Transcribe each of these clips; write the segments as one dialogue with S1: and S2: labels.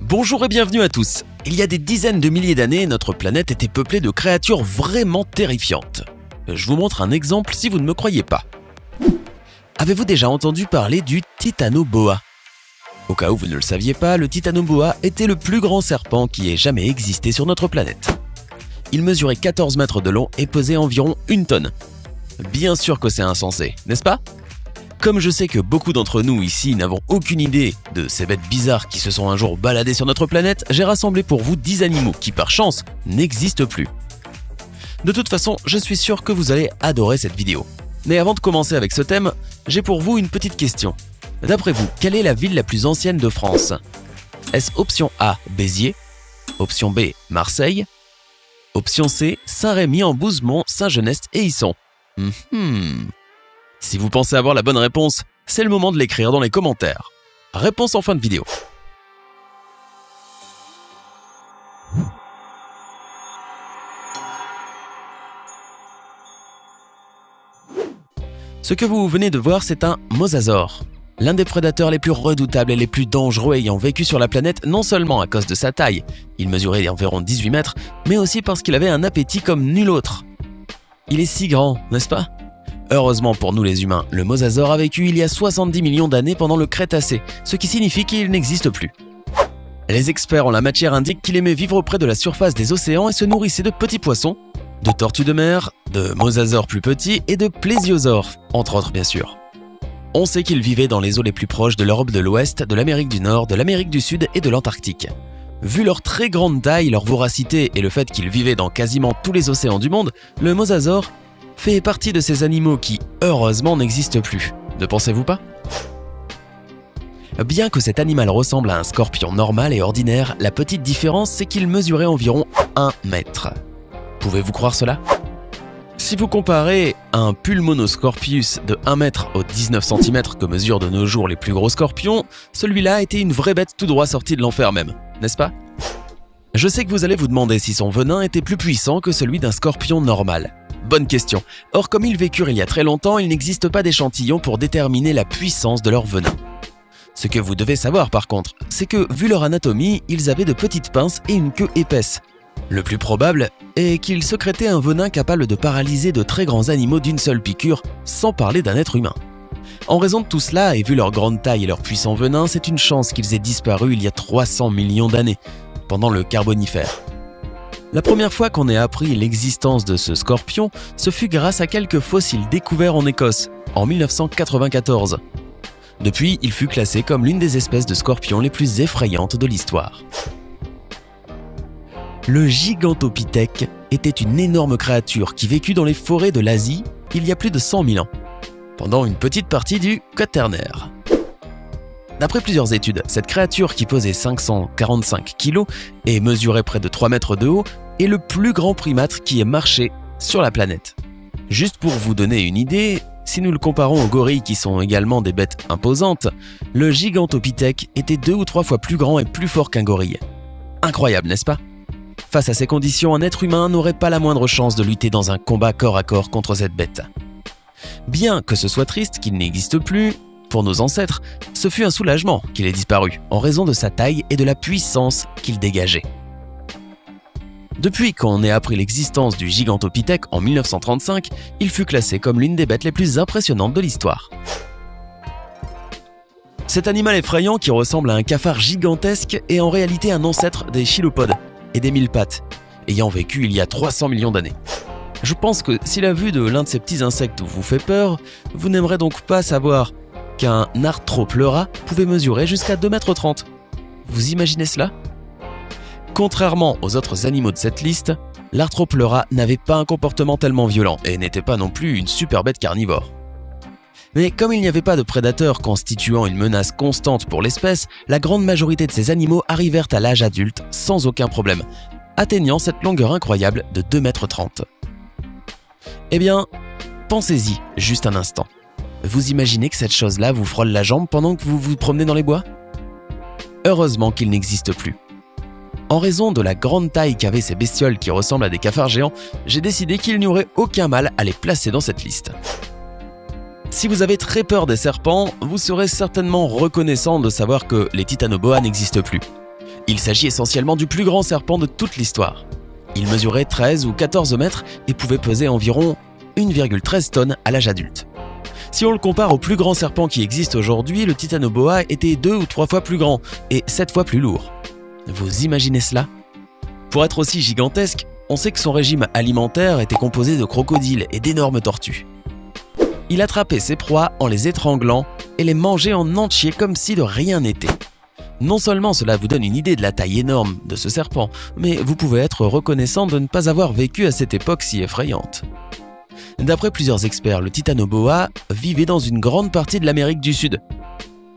S1: Bonjour et bienvenue à tous. Il y a des dizaines de milliers d'années, notre planète était peuplée de créatures vraiment terrifiantes. Je vous montre un exemple si vous ne me croyez pas. Avez-vous déjà entendu parler du Titanoboa? Au cas où vous ne le saviez pas, le Titanoboa était le plus grand serpent qui ait jamais existé sur notre planète. Il mesurait 14 mètres de long et pesait environ 1 tonne. Bien sûr que c'est insensé, n'est-ce pas? Comme je sais que beaucoup d'entre nous ici n'avons aucune idée de ces bêtes bizarres qui se sont un jour baladées sur notre planète, j'ai rassemblé pour vous 10 animaux qui, par chance, n'existent plus. De toute façon, je suis sûr que vous allez adorer cette vidéo. Mais avant de commencer avec ce thème, j'ai pour vous une petite question. D'après vous, quelle est la ville la plus ancienne de France? Est-ce option A, Béziers? Option B, Marseille? Option C, Saint-Rémy-en-Bouzemont, Saint-Genest et Isson? Si vous pensez avoir la bonne réponse, c'est le moment de l'écrire dans les commentaires. Réponse en fin de vidéo. Ce que vous venez de voir, c'est un mosasaure. L'un des prédateurs les plus redoutables et les plus dangereux ayant vécu sur la planète, non seulement à cause de sa taille, il mesurait environ 18 mètres, mais aussi parce qu'il avait un appétit comme nul autre. Il est si grand, n'est-ce pas? Heureusement pour nous les humains, le mosasaure a vécu il y a 70 millions d'années pendant le Crétacé, ce qui signifie qu'il n'existe plus. Les experts en la matière indiquent qu'il aimait vivre près de la surface des océans et se nourrissait de petits poissons, de tortues de mer, de mosasaures plus petits et de plésiosaures, entre autres bien sûr. On sait qu'ils vivaient dans les eaux les plus proches de l'Europe de l'Ouest, de l'Amérique du Nord, de l'Amérique du Sud et de l'Antarctique. Vu leur très grande taille, leur voracité et le fait qu'ils vivaient dans quasiment tous les océans du monde, le mosasaure fait partie de ces animaux qui, heureusement, n'existent plus. Ne pensez-vous pas? Bien que cet animal ressemble à un scorpion normal et ordinaire, la petite différence c'est qu'il mesurait environ 1 mètre. Pouvez-vous croire cela? Si vous comparez un Pulmonoscorpius de 1 mètre aux 19 cm que mesurent de nos jours les plus gros scorpions, celui-là était une vraie bête tout droit sortie de l'enfer même, n'est-ce pas? Je sais que vous allez vous demander si son venin était plus puissant que celui d'un scorpion normal. Bonne question. Or, comme ils vécurent il y a très longtemps, il n'existe pas d'échantillon pour déterminer la puissance de leur venin. Ce que vous devez savoir par contre, c'est que, vu leur anatomie, ils avaient de petites pinces et une queue épaisse. Le plus probable est qu'ils sécrétaient un venin capable de paralyser de très grands animaux d'une seule piqûre, sans parler d'un être humain. En raison de tout cela, et vu leur grande taille et leur puissant venin, c'est une chance qu'ils aient disparu il y a 300 millions d'années, pendant le Carbonifère. La première fois qu'on ait appris l'existence de ce scorpion, ce fut grâce à quelques fossiles découverts en Écosse, en 1994. Depuis, il fut classé comme l'une des espèces de scorpions les plus effrayantes de l'histoire. Le Gigantopithèque était une énorme créature qui vécut dans les forêts de l'Asie il y a plus de 100 000 ans, pendant une petite partie du Quaternaire. D'après plusieurs études, cette créature qui pesait 545 kg et mesurait près de 3 mètres de haut est le plus grand primate qui ait marché sur la planète. Juste pour vous donner une idée, si nous le comparons aux gorilles qui sont également des bêtes imposantes, le Gigantopithèque était 2 ou 3 fois plus grand et plus fort qu'un gorille. Incroyable, n'est-ce pas? Face à ces conditions, un être humain n'aurait pas la moindre chance de lutter dans un combat corps à corps contre cette bête. Bien que ce soit triste qu'il n'existe plus, pour nos ancêtres, ce fut un soulagement qu'il ait disparu, en raison de sa taille et de la puissance qu'il dégageait. Depuis qu'on ait appris l'existence du Gigantopithèque en 1935, il fut classé comme l'une des bêtes les plus impressionnantes de l'histoire. Cet animal effrayant qui ressemble à un cafard gigantesque est en réalité un ancêtre des chilopodes et des mille-pattes, ayant vécu il y a 300 millions d'années. Je pense que si la vue de l'un de ces petits insectes vous fait peur, vous n'aimerez donc pas savoir qu'un Arthropleurat pouvait mesurer jusqu'à 2,30 m. Vous imaginez cela? Contrairement aux autres animaux de cette liste, l'Arthropleurat n'avait pas un comportement tellement violent et n'était pas non plus une super bête carnivore. Mais comme il n'y avait pas de prédateurs constituant une menace constante pour l'espèce, la grande majorité de ces animaux arrivèrent à l'âge adulte sans aucun problème, atteignant cette longueur incroyable de 2,30 m. Eh bien, pensez-y juste un instant. Vous imaginez que cette chose-là vous frôle la jambe pendant que vous vous promenez dans les bois? Heureusement qu'il n'existe plus. En raison de la grande taille qu'avaient ces bestioles qui ressemblent à des cafards géants, j'ai décidé qu'il n'y aurait aucun mal à les placer dans cette liste. Si vous avez très peur des serpents, vous serez certainement reconnaissant de savoir que les Titanoboa n'existent plus. Il s'agit essentiellement du plus grand serpent de toute l'histoire. Il mesurait 13 ou 14 mètres et pouvait peser environ 1,13 tonnes à l'âge adulte. Si on le compare au plus grand serpent qui existe aujourd'hui, le Titanoboa était 2 ou 3 fois plus grand et 7 fois plus lourd. Vous imaginez cela? Pour être aussi gigantesque, on sait que son régime alimentaire était composé de crocodiles et d'énormes tortues. Il attrapait ses proies en les étranglant et les mangeait en entier comme si de rien n'était. Non seulement cela vous donne une idée de la taille énorme de ce serpent, mais vous pouvez être reconnaissant de ne pas avoir vécu à cette époque si effrayante. D'après plusieurs experts, le Titanoboa vivait dans une grande partie de l'Amérique du Sud.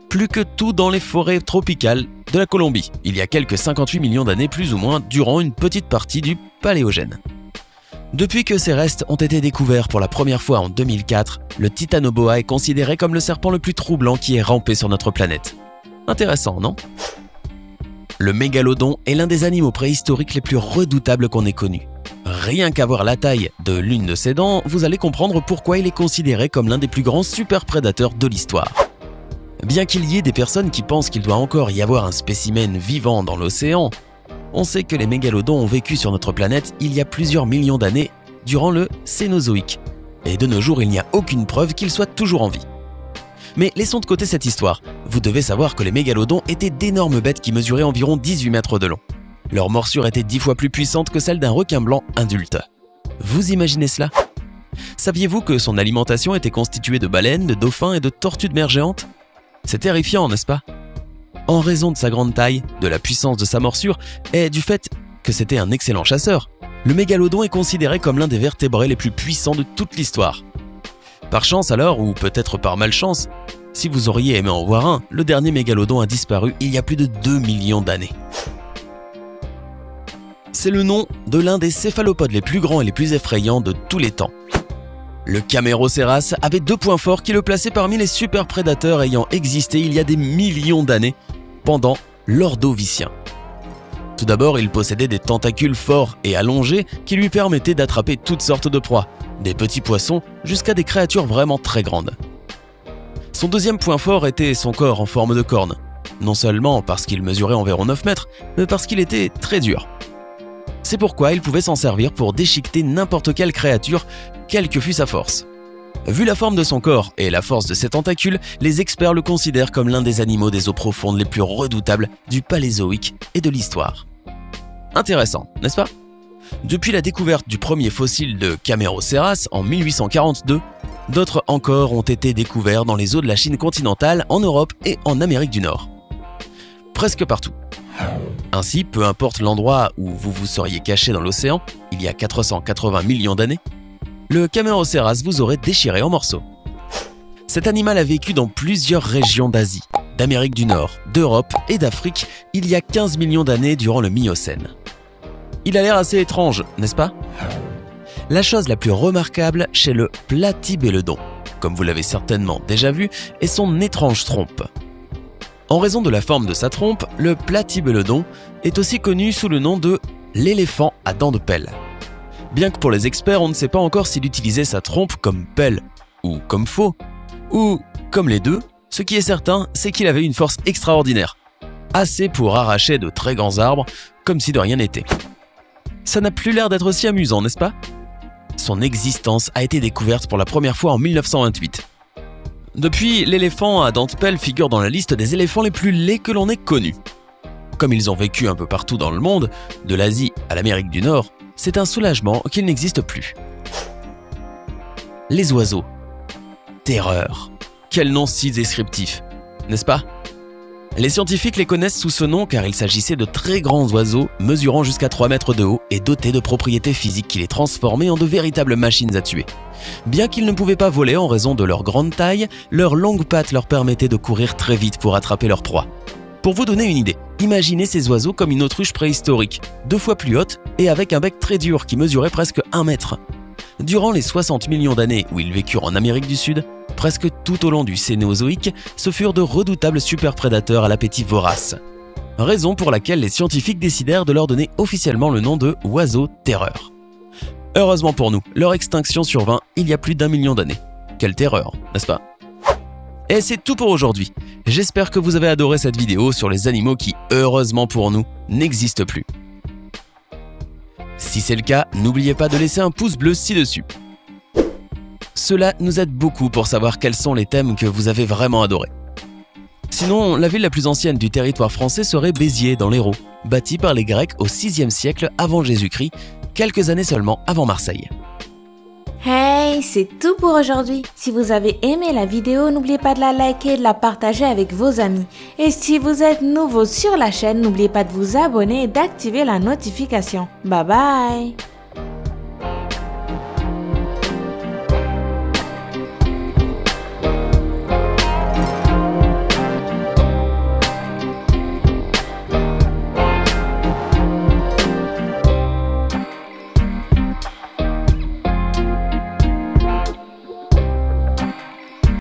S1: Plus que tout dans les forêts tropicales de la Colombie, il y a quelques 58 millions d'années plus ou moins durant une petite partie du Paléogène. Depuis que ces restes ont été découverts pour la première fois en 2004, le Titanoboa est considéré comme le serpent le plus troublant qui ait rampé sur notre planète. Intéressant, non? Le mégalodon est l'un des animaux préhistoriques les plus redoutables qu'on ait connus. Rien qu'à voir la taille de l'une de ses dents, vous allez comprendre pourquoi il est considéré comme l'un des plus grands super-prédateurs de l'histoire. Bien qu'il y ait des personnes qui pensent qu'il doit encore y avoir un spécimen vivant dans l'océan, on sait que les mégalodons ont vécu sur notre planète il y a plusieurs millions d'années, durant le Cénozoïque. Et de nos jours, il n'y a aucune preuve qu'ils soient toujours en vie. Mais laissons de côté cette histoire. Vous devez savoir que les mégalodons étaient d'énormes bêtes qui mesuraient environ 18 mètres de long. Leur morsure était 10 fois plus puissante que celle d'un requin blanc adulte. Vous imaginez cela? Saviez-vous que son alimentation était constituée de baleines, de dauphins et de tortues de mer géantes? C'est terrifiant, n'est-ce pas? En raison de sa grande taille, de la puissance de sa morsure et du fait que c'était un excellent chasseur, le mégalodon est considéré comme l'un des vertébrés les plus puissants de toute l'histoire. Par chance alors, ou peut-être par malchance, si vous auriez aimé en voir un, le dernier mégalodon a disparu il y a plus de 2 millions d'années. C'est le nom de l'un des céphalopodes les plus grands et les plus effrayants de tous les temps. Le Camérocéras avait 2 points forts qui le plaçaient parmi les super prédateurs ayant existé il y a des millions d'années, pendant l'Ordovicien. Tout d'abord, il possédait des tentacules forts et allongés qui lui permettaient d'attraper toutes sortes de proies, des petits poissons jusqu'à des créatures vraiment très grandes. Son deuxième point fort était son corps en forme de corne, non seulement parce qu'il mesurait environ 9 mètres, mais parce qu'il était très dur. C'est pourquoi il pouvait s'en servir pour déchiqueter n'importe quelle créature, quelle que fût sa force. Vu la forme de son corps et la force de ses tentacules, les experts le considèrent comme l'un des animaux des eaux profondes les plus redoutables du Paléozoïque et de l'histoire. Intéressant, n'est-ce pas? Depuis la découverte du premier fossile de Camérocéras en 1842, d'autres encore ont été découverts dans les eaux de la Chine continentale, en Europe et en Amérique du Nord. Presque partout. Ainsi, peu importe l'endroit où vous vous seriez caché dans l'océan, il y a 480 millions d'années, le Camérocéras vous aurait déchiré en morceaux. Cet animal a vécu dans plusieurs régions d'Asie, d'Amérique du Nord, d'Europe et d'Afrique il y a 15 millions d'années durant le Miocène. Il a l'air assez étrange, n'est-ce pas? La chose la plus remarquable chez le platybélodon, comme vous l'avez certainement déjà vu, est son étrange trompe. En raison de la forme de sa trompe, le platybélodon est aussi connu sous le nom de l'éléphant à dents de pelle. Bien que pour les experts, on ne sait pas encore s'il utilisait sa trompe comme pelle, ou comme faux, ou comme les deux, ce qui est certain, c'est qu'il avait une force extraordinaire, assez pour arracher de très grands arbres, comme si de rien n'était. Ça n'a plus l'air d'être aussi amusant, n'est-ce pas? Son existence a été découverte pour la première fois en 1928. Depuis, l'éléphant à dents de pelle figure dans la liste des éléphants les plus laids que l'on ait connus. Comme ils ont vécu un peu partout dans le monde, de l'Asie à l'Amérique du Nord, c'est un soulagement qu'ils n'existent plus. Les oiseaux. Terreur. Quel nom si descriptif, n'est-ce pas? Les scientifiques les connaissent sous ce nom car il s'agissait de très grands oiseaux mesurant jusqu'à 3 mètres de haut et dotés de propriétés physiques qui les transformaient en de véritables machines à tuer. Bien qu'ils ne pouvaient pas voler en raison de leur grande taille, leurs longues pattes leur permettaient de courir très vite pour attraper leur proie. Pour vous donner une idée, imaginez ces oiseaux comme une autruche préhistorique, 2 fois plus haute et avec un bec très dur qui mesurait presque 1 mètre. Durant les 60 millions d'années où ils vécurent en Amérique du Sud, presque tout au long du Cénozoïque, ce furent de redoutables superprédateurs à l'appétit vorace. Raison pour laquelle les scientifiques décidèrent de leur donner officiellement le nom de oiseaux terreur. Heureusement pour nous, leur extinction survint il y a plus d'1 million d'années. Quelle terreur, n'est-ce pas? Et c'est tout pour aujourd'hui. J'espère que vous avez adoré cette vidéo sur les animaux qui, heureusement pour nous, n'existent plus. Si c'est le cas, n'oubliez pas de laisser un pouce bleu ci-dessus. Cela nous aide beaucoup pour savoir quels sont les thèmes que vous avez vraiment adorés. Sinon, la ville la plus ancienne du territoire français serait Béziers, dans l'Hérault, bâtie par les Grecs au VIe siècle avant Jésus-Christ, quelques années seulement avant Marseille.
S2: Hey, c'est tout pour aujourd'hui. Si vous avez aimé la vidéo, n'oubliez pas de la liker et de la partager avec vos amis. Et si vous êtes nouveau sur la chaîne, n'oubliez pas de vous abonner et d'activer la notification. Bye bye!